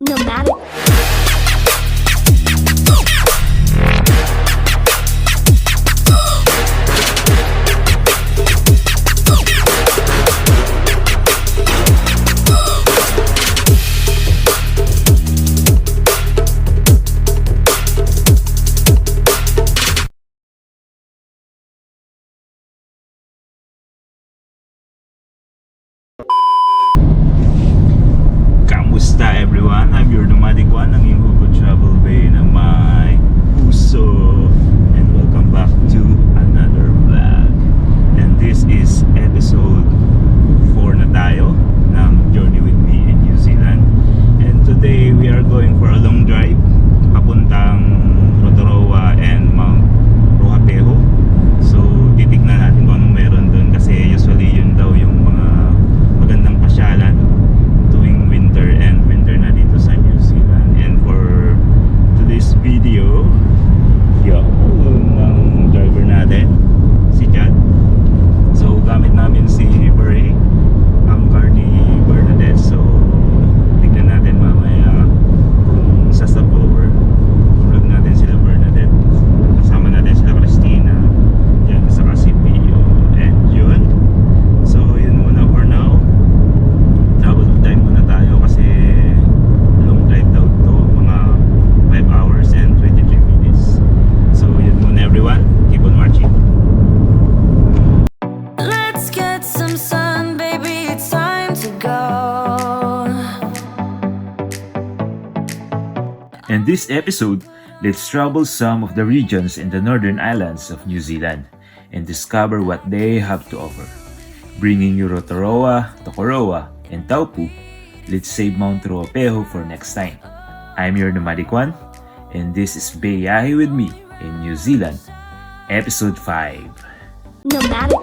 Nomadic. Kamusta everyone? I'm your Nomadic Juan, ang iyong Huwag travel bay na may puso. And welcome back to another vlog. And this is episode 4 na tayo ng Journey with Me in New Zealand. And today we are going for a long drive papuntang Rotorua and Ruapehu. So titignan natin kung anong meron dun kasi usually yun daw yung mga magandang pasyalan tuwing winter na dito sa New Zealand. And for today's video, ang driver natin si Chad. So gamit namin si Bray, ang car ni Bernadette. So tignan natin mamaya kung sa stopover vlog natin sila Bernadette, kasama natin sila Christina dyan sa Kasipio. And yun, so yun muna for now. Travel time muna tayo kasi long drive daw to, mga 5 hours and 23 minutes. So yun muna everyone, keep on watching. Let's get some sun, baby, it's time to go. In this episode, let's travel some of the regions in the northern islands of New Zealand and discover what they have to offer. Bringing you Rotorua, Tokoroa and Taupo, let's save Mount Ruapehu for next time. I'm your Nomadic Juan, and this is BAE'YAHE with me in New Zealand, Episode 5. Nomadic.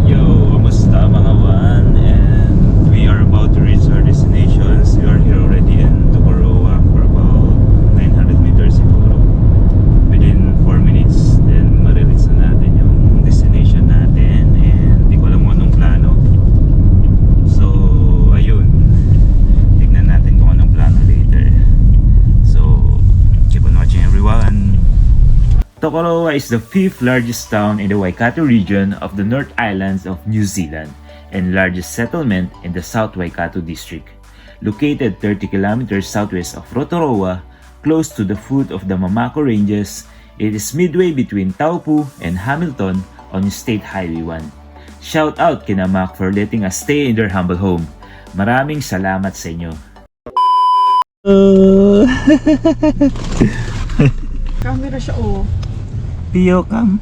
Yo, kamusta mga Juan? And we are about to reach our destinations. We are here already in Tokoroa for about 900 meters siguro. Within 4 minutes, then marireach na natin yung destination natin. And di ko alam kung anong plano. So, ayun. Tignan natin kung anong plano later. So, keep on watching everyone. Tokoroa is the 5th largest town in the Waikato region of the North Islands of New Zealand and largest settlement in the South Waikato district. Located 30 kilometers southwest of Rotorua, close to the foot of the Mamako Ranges, it is midway between Taupo and Hamilton on State Highway 1. Shout out kina Mac for letting us stay in their humble home. Maraming salamat sa inyo. Camera siya, oh. Pio, come.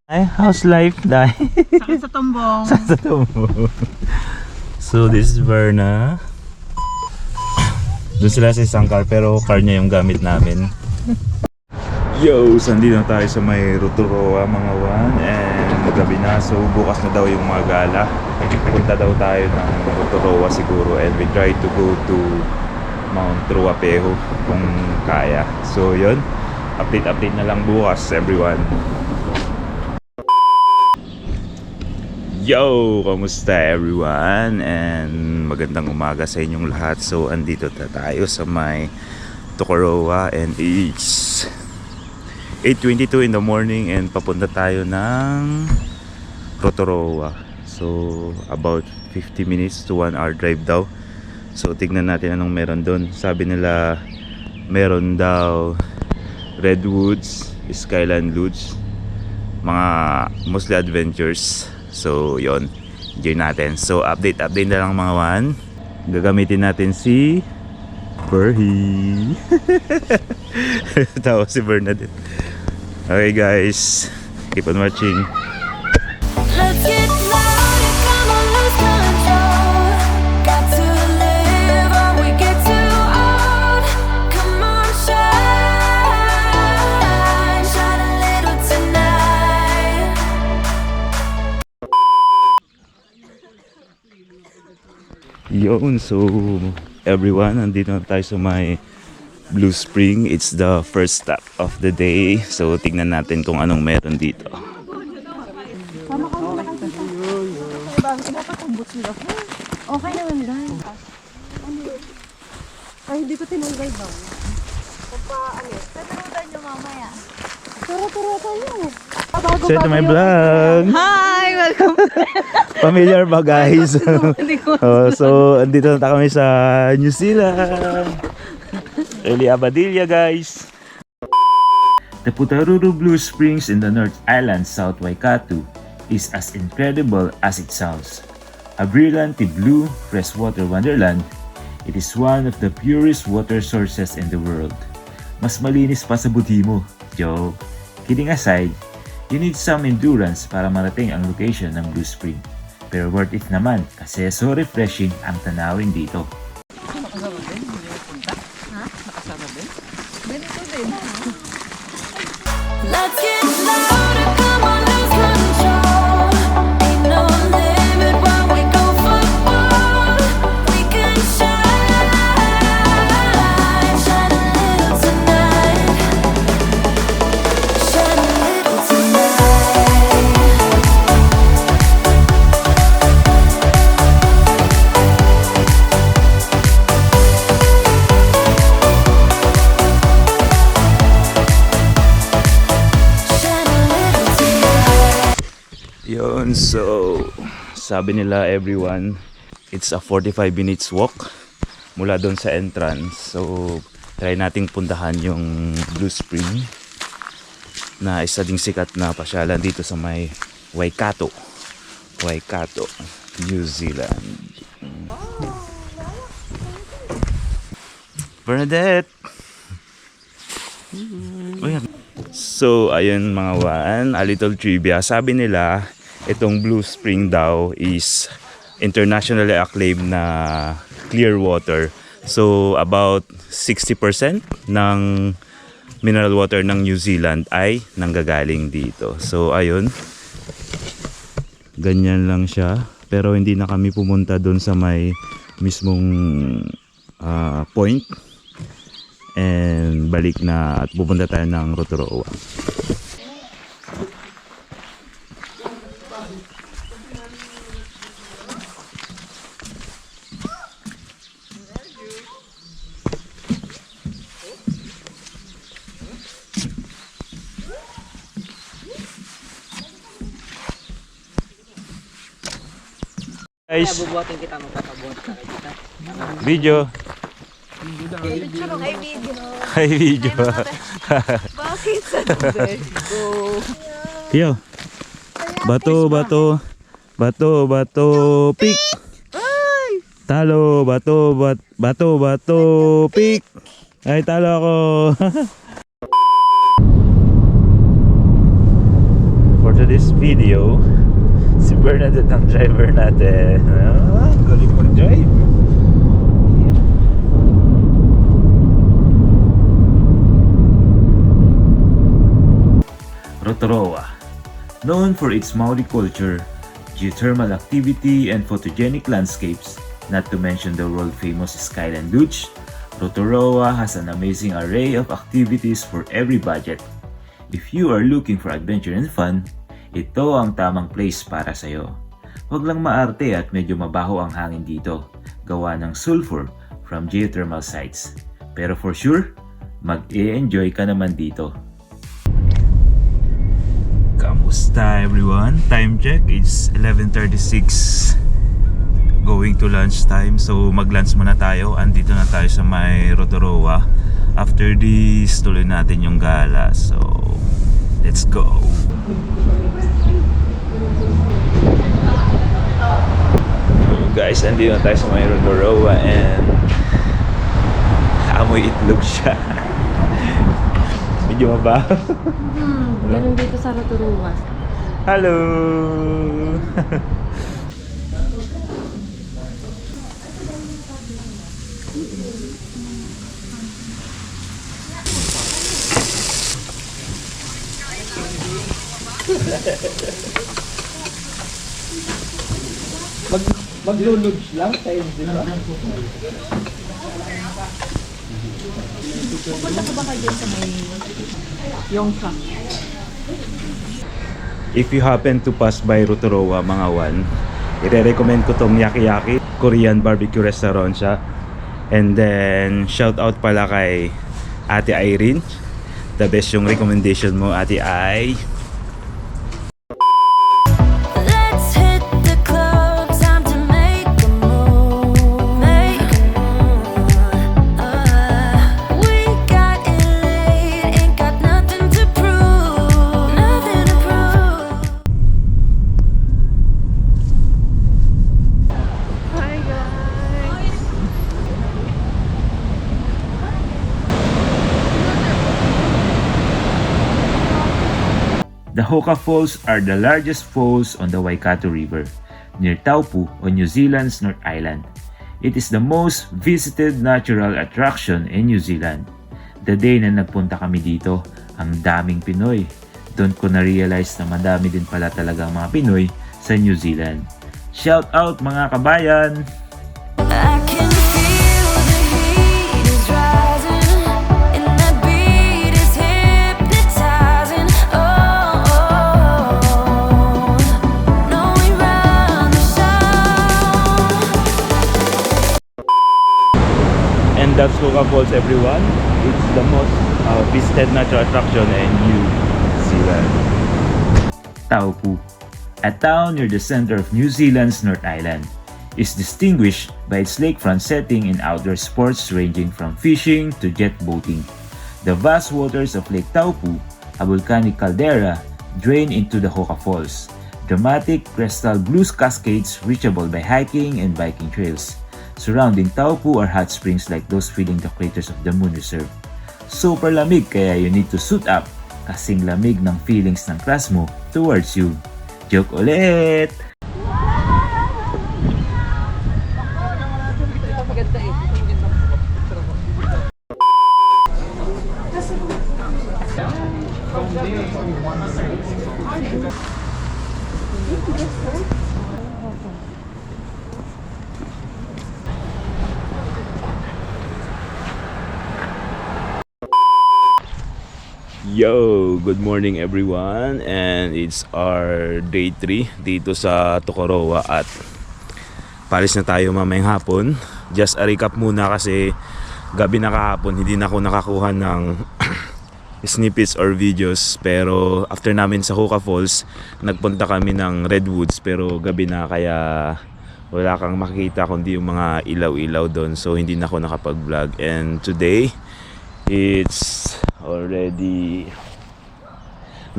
Ay, how's life, Dai? Sakit sa tumbong. Sa tumo. So, this is Verna. Doon sila sa isang car, pero car niya yung gamit namin. Yo, sandi na tayo sa may Rotorua, mga Juan. And magabi na, so bukas na daw yung mga gala. Punta daw tayo ng Rotorua siguro. And we try to go to Mount Ruapehu kung kaya. So, yun. Update na lang bukas, everyone. Yo! Kamusta everyone? And magandang umaga sa inyong lahat. So, andito na tayo sa may Tokoroa and it's 8:22 in the morning and papunta tayo ng Rotorua. So, about 50 minutes to 1 hour drive daw. So, tignan natin anong meron doon. Sabi nila, meron daw Redwoods, Skyline Luge, mga mostly adventures. So yon, enjoy natin. So update na lang mga Juan. Gagamitin natin si Berhy. Tawa si Bernadette. Okay guys, keep on watching. Let's get loud, come on, lose control. Got to live or we get too old. Come on, shine. Yun, so everyone, nandito na tayo sa may Blue Spring. It's the first stop of the day. So tignan natin kung anong meron dito. Okay naman dahil. Ay, hindi ko tinanggal ba? Papaalis. Tatarutan nyo mamaya. Turo-turo tayo. So ito may vlog. Hi! Welcome! Familiar ba guys? So andito na kami sa New Zealand. Early Abadilla guys. The Rotorua Blue Springs in the North Island, South Waikato is as incredible as it sounds. A brilliantly blue freshwater wonderland, it is one of the purest water sources in the world. Mas malinis pa sa budhi mo. Joke. Kidding aside, you need some endurance para marating ang location ng Blue Spring. Pero worth it naman kasi so refreshing ang tanawin dito. Let's get louder, come on, lose control. Ain't no limit when we go for more. We can shine, shine a little tonight. Shine a little tonight. Shine a little tonight. Yun, so sabi nila everyone, it's a 45 minutes walk mula doon sa entrance. So try nating puntahan yung Blue Spring na isa ding sikat na pasyalan dito sa may Waikato, New Zealand. Bernadette! So ayun mga Juan, a little trivia. Sabi nila itong Blue Spring daw is internationally acclaimed na clear water. So about 60% ng mineral water ng New Zealand ay nanggagaling dito. So ayun, ganyan lang siya. Pero hindi na kami pumunta doon sa may mismong point. And balik na at pupunta tayo ng Rotorua. Guys, Bubuhatin kita, magpapabuhat ka kita. video. Hi video. Bakit sa go? Yo. Bato, pik. Talo, bato, pik. Ay, talo ako. For today's video, si Bernadette ang driver natin. Galing mag-drive. Rotorua, known for its Maori culture, geothermal activity and photogenic landscapes, not to mention the world-famous Skyline Luge, Rotorua has an amazing array of activities for every budget. If you are looking for adventure and fun, ito ang tamang place para sa'yo. Huwag lang maarte at medyo mabaho ang hangin dito, gawa ng sulfur from geothermal sites. Pero for sure, mag-eenjoy ka naman dito. Kamusta everyone? Time check, it's 11:36. Going to lunch time. So mag-lunch muna tayo. Andito na tayo sa may Rotorua. After this, tuloy natin yung gala. So let's go. Guys, andito na tayo sa may Rotorua and amoy itlog siya. Medyo mabaho. Ganun dito sa Rotorua. Hello! Magluluge lang tayo, di ba? Pupunta ka ba kayo dyan sa may Yongka? If you happen to pass by Rotorua, mga Juan, i-recommend ko tong Yaki Korean barbecue restaurant siya. And then shout out pala kay Ate Irene. The best yung recommendation mo, Ate Ai. Let's hit the club, time to make a move, make a move. We got it late, ain't got nothing to prove, nothing to prove. Hi guys! The Hoka Falls are the largest falls on the Waikato River, near Taupo on New Zealand's North Island. It is the most visited natural attraction in New Zealand. The day na nagpunta kami dito, ang daming Pinoy. Doon ko na-realize na madami din pala talagang mga Pinoy sa New Zealand. Shout out mga kabayan! I can feel the heat is rising, and that beat is hypnotizing. Oh, no, we run the show. And that's Hoka Falls, everyone. It's the most visited natural attraction in New Zealand. Taupo, a town near the center of New Zealand's North Island, is distinguished by its lakefront setting and outdoor sports ranging from fishing to jet boating. The vast waters of Lake Taupo, a volcanic caldera, drain into the Hoka Falls. Dramatic crystal blue cascades reachable by hiking and biking trails. Surrounding Taupo are hot springs like those filling the craters of the Moon Reserve. Super lamig kaya you need to suit up, kasing lamig ng feelings ng class mo towards you. Joke ulit! Yo! Good morning everyone, and it's our day 3 dito sa Tokoroa at palis na tayo mamayang hapon. Just a recap muna kasi gabi na kahapon hindi na ako nakakuha ng snippets or videos, pero after namin sa Hoka Falls nagpunta kami ng Redwoods, pero gabi na kaya wala kang makikita kundi yung mga ilaw-ilaw doon, so hindi na ako nakapag-vlog. And today it's already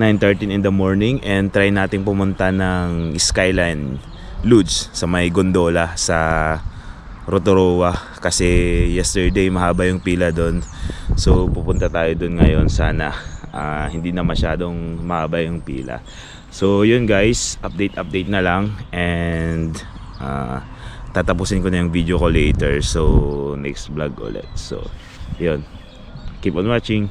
9:13 in the morning and try natin pumunta ng Skyline Luge sa may gondola sa Rotorua kasi yesterday mahaba yung pila doon, so pupunta tayo doon ngayon. Sana hindi na masyadong mahaba yung pila. So yun guys, update na lang, and tatapusin ko na yung video ko later, so next vlog ulit. So yun, keep on watching.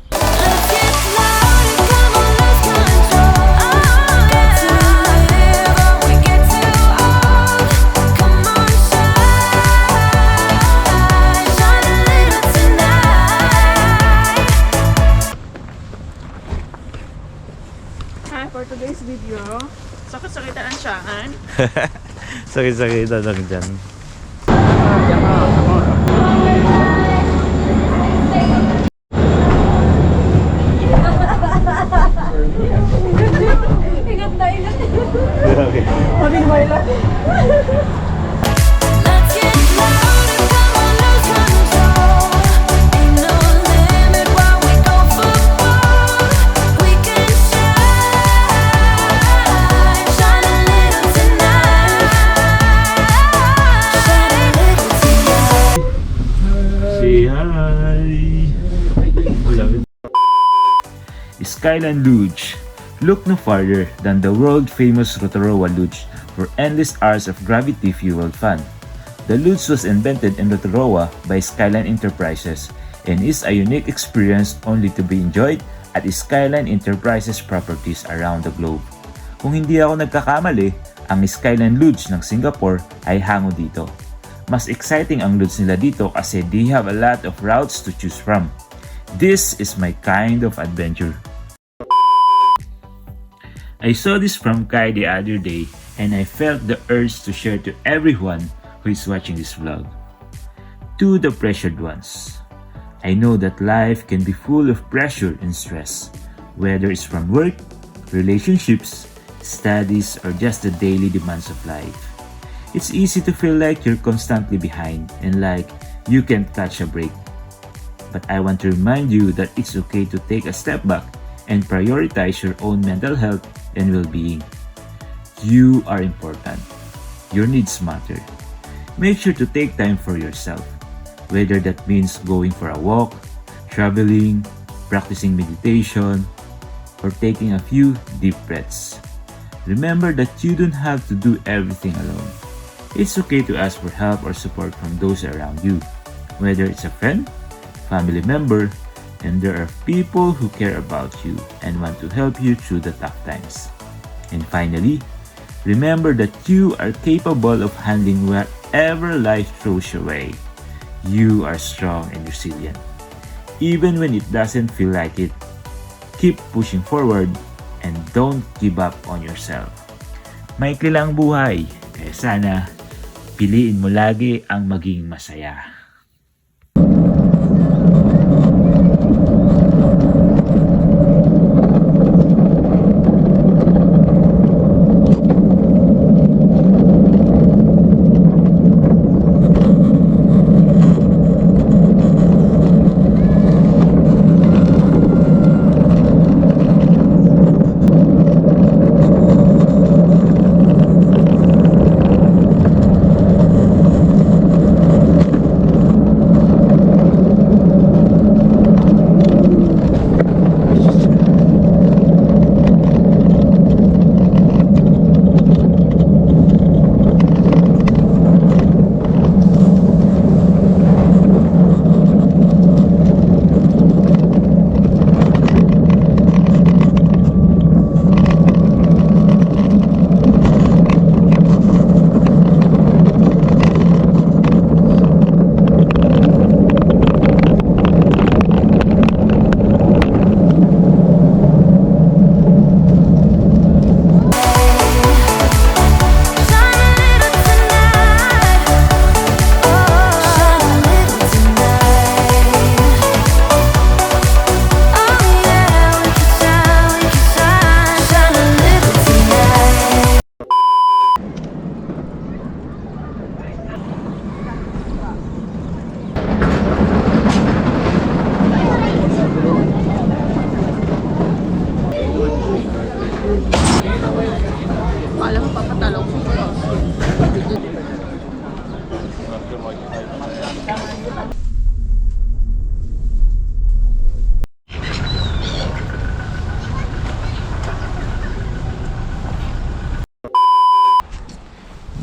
Let's get loud and come on, lose control. Get to live or we get too old. Come on, shine, shine a little tonight. Hi, for today's video, sakit-sakitan ang siyaan. Sakit-sakita lang dyan. Ingat na, ingat. Grabe. Kaming wala. Let's get loud and come on, lose control. Ain't no limit while we go football. We can shine, shine a little tonight. Shine a little tonight. Say hi! Skyline Luge. Look no farther than the world-famous Rotorua Luge for endless hours of gravity-fueled fun. The Luge was invented in Rotorua by Skyline Enterprises and is a unique experience only to be enjoyed at Skyline Enterprises properties around the globe. Kung hindi ako nagkakamali, ang Skyline Luge ng Singapore ay hango dito. Mas exciting ang luge nila dito kasi they have a lot of routes to choose from. This is my kind of adventure. I saw this from Kai the other day and I felt the urge to share to everyone who is watching this vlog. To the pressured ones. I know that life can be full of pressure and stress, whether it's from work, relationships, studies, or just the daily demands of life. It's easy to feel like you're constantly behind and like you can't catch a break. But I want to remind you that it's okay to take a step back and prioritize your own mental health and well-being. You are important. Your needs matter. Make sure to take time for yourself, whether that means going for a walk, traveling, practicing meditation, or taking a few deep breaths. Remember that you don't have to do everything alone. It's okay to ask for help or support from those around you, whether it's a friend, family member, and there are people who care about you and want to help you through the tough times. And finally, remember that you are capable of handling whatever life throws your way. You are strong and resilient. Even when it doesn't feel like it, keep pushing forward and don't give up on yourself. Maikli lang buhay, kaya sana piliin mo lagi ang maging masaya.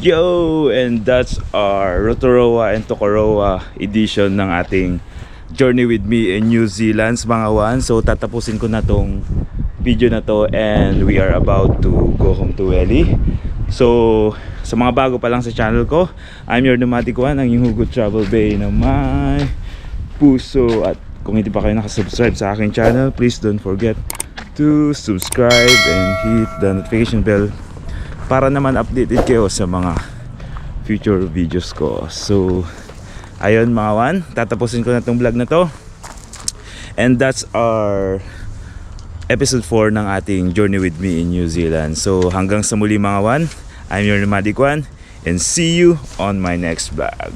Yo! And that's our Rotorua and Tokoroa edition ng ating Journey with Me in New Zealand, mga Juan. So tatapusin ko na tong video na to and we are about to go home to Welly. So sa mga bago pa lang sa channel ko, I'm your Nomadic Juan, ang yung hugot travel bay na may puso. At kung hindi pa kayo nakasubscribe sa aking channel, please don't forget to subscribe and hit the notification bell para naman updated kayo sa mga future videos ko. So ayun mga Juan, tatapusin ko na tong vlog na to. And that's our episode 4 ng ating Journey with Me in New Zealand. So hanggang sa muli mga Juan, I'm your Nomadic Juan and see you on my next vlog.